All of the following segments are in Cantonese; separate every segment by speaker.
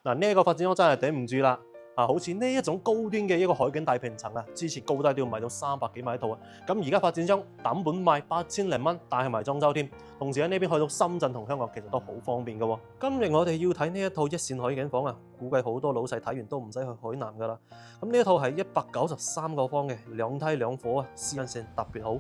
Speaker 1: 嗱，呢一個發展商真係頂唔住啦！好似呢一種高端嘅一個海景大平層啊，之前高低都要賣到300幾萬一套啊，咁而家發展商抌本賣8000零蚊，帶係埋裝修添，同時喺呢邊去到深圳同香港其實都好方便嘅喎。今日我哋要睇呢一套一線海景房啊，估計好多老細睇完都唔使去海南噶啦。咁呢一套係193個方嘅兩梯兩伙啊，私隱性特別好。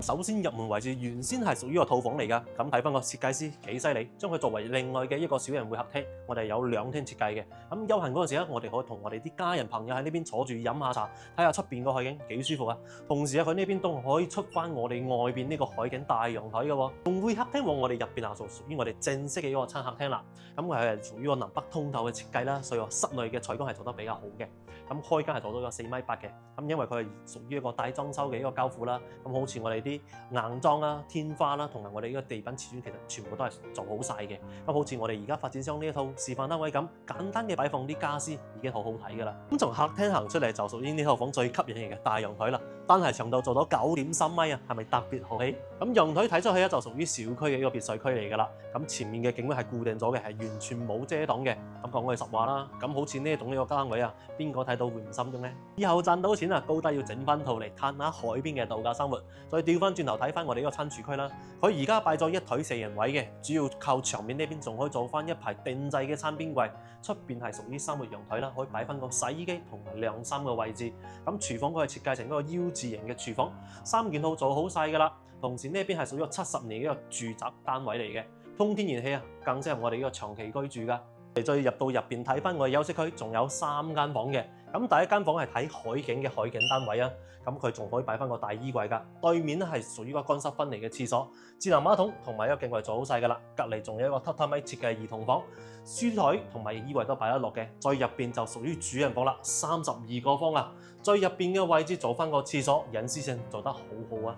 Speaker 1: 首先入門位置原先係屬於個套房嚟㗎，咁睇翻個設計師幾犀利，將佢作為另外嘅一個小型會客廳。我哋有2廳設計嘅，咁休閒嗰陣時咧，我哋可以同我哋啲家人朋友喺呢邊坐住飲下茶，睇下出邊個海景幾舒服啊。同時佢呢邊都可以出翻我哋外邊呢個海景大陽台嘅喎。從會客廳往我哋入邊啊，就屬於我哋正式嘅一個餐客廳啦。咁佢係屬於個南北通透嘅設計啦，所以話室內嘅採光係做得比較好嘅。咁開間係做到個4.8米嘅，咁因為佢係屬於一個帶裝修嘅一個交付啦。咁好似我哋啲硬裝啦、天花啦，同埋我哋呢個地板瓷磚，其實全部都係做好晒嘅。咁好似我哋而家發展商呢一套示範單位咁，簡單嘅擺放啲家私已經好好睇㗎啦。咁從客廳行出嚟就屬於呢套房最吸引嘅大陽台啦，單係長度做到9.3米啊，係咪特別豪氣？咁陽台睇出去咧就屬於小區嘅一個別墅區嚟㗎啦。咁前面嘅景位係固定咗嘅，係完全冇遮擋嘅。咁講句實話啦，咁好似呢棟呢個單位啊，邊個睇到會唔心動呢？以後賺到錢啊，高低要整翻套嚟嘆下海邊嘅度假生活。再調翻轉頭睇翻我哋呢個餐廚區啦，佢而家擺咗1枱4人位嘅，主要靠牆面呢邊仲可以做翻一排定制嘅餐邊櫃，出邊係屬於3個陽台啦，可以擺翻個洗衣機同埋晾衫嘅位置。咁廚房佢係設計成一個 U 字形嘅廚房，3件套做好晒㗎啦。同時呢邊係屬於70年嘅一個住宅單位嚟嘅，通天然氣啊，更適合我哋呢個長期居住㗎。再入到入邊睇翻我哋休息區，仲有3間房嘅。咁第一間房係睇海景嘅海景單位啊，咁佢仲可以擺翻個大衣櫃㗎。對面咧係屬於個乾濕分離嘅廁所，智能馬桶同埋一個鏡櫃做好晒㗎啦。隔離仲有一個榻榻米設計兒童房，書台同埋衣櫃都擺得落嘅。再入邊就屬於主人房啦，32個方啊。最入邊嘅位置做翻個廁所，隱私性做得好好啊。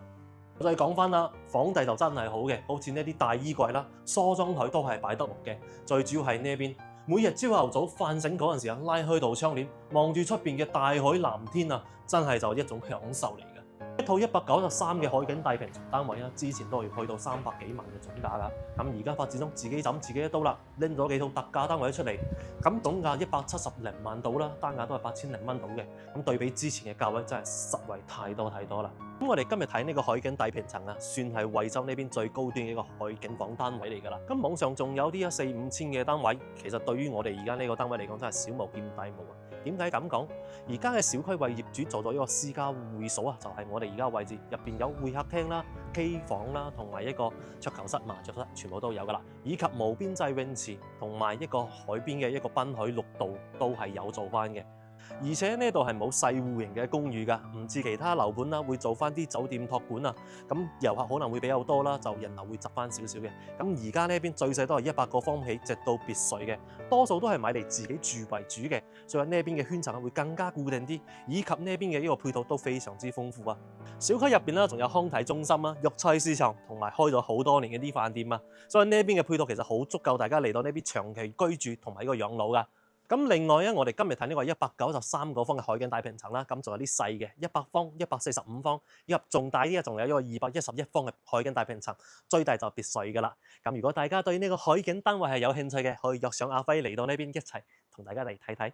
Speaker 1: 再講翻啦，房地就真係好嘅，好似呢啲大衣櫃啦、梳妝台都係擺得落嘅。最主要係呢邊，每日朝頭早瞓醒嗰陣時啊，拉開道窗簾，望住出邊嘅大海藍天啊，真係就一種享受嚟嘅。一套193嘅海景大平層單位啊，之前都要去到300幾萬嘅總價㗎。咁而家發展商自己斬自己一刀啦，拎咗幾套特價單位出嚟，咁總價170零萬到啦，單價都係8000零蚊到嘅。咁對比之前嘅價位真係實惠太多啦。咁我哋今日睇呢個海景大平層啊，算係惠州呢邊最高端嘅一個海景房單位嚟㗎啦。咁網上仲有啲4-5千嘅單位，其實對於我哋而家呢個單位嚟講真係小巫見大巫啊。點解咁講？而家嘅小區為業主做咗一個私家會所啊，就係我哋而家位置入邊有會客廳啦、K 房啦，同埋一個桌球室、麻雀室，全部都有㗎啦。以及無邊際泳池同埋一個海邊嘅一個濱海綠道都係有做翻嘅。而且呢度係冇細戶型嘅公寓㗎，唔似其他樓盤啦，會做翻啲酒店託管啊，咁遊客可能會比較多啦，就人流會窒翻少少嘅。咁而家呢邊最細都係100個方起，直到別墅嘅，多數都係買嚟自己住為主嘅，所以呢邊嘅圈層會更加固定啲，以及呢邊嘅呢個配套都非常之豐富啊。小區入邊啦，仲有康體中心啊、肉菜市場同埋開咗好多年嘅啲飯店啊，所以呢邊嘅配套其實好足夠大家嚟到呢邊長期居住同埋呢個養老㗎。咁另外咧，我哋今日睇呢個193個方嘅海景大平層啦，咁仲有啲細嘅100方、145方，以及仲大啲嘅，仲有一個211方嘅海景大平層，最大就別墅㗎啦。咁如果大家對呢個海景單位係有興趣嘅，可以約上阿輝嚟到呢邊一齊同大家嚟睇睇。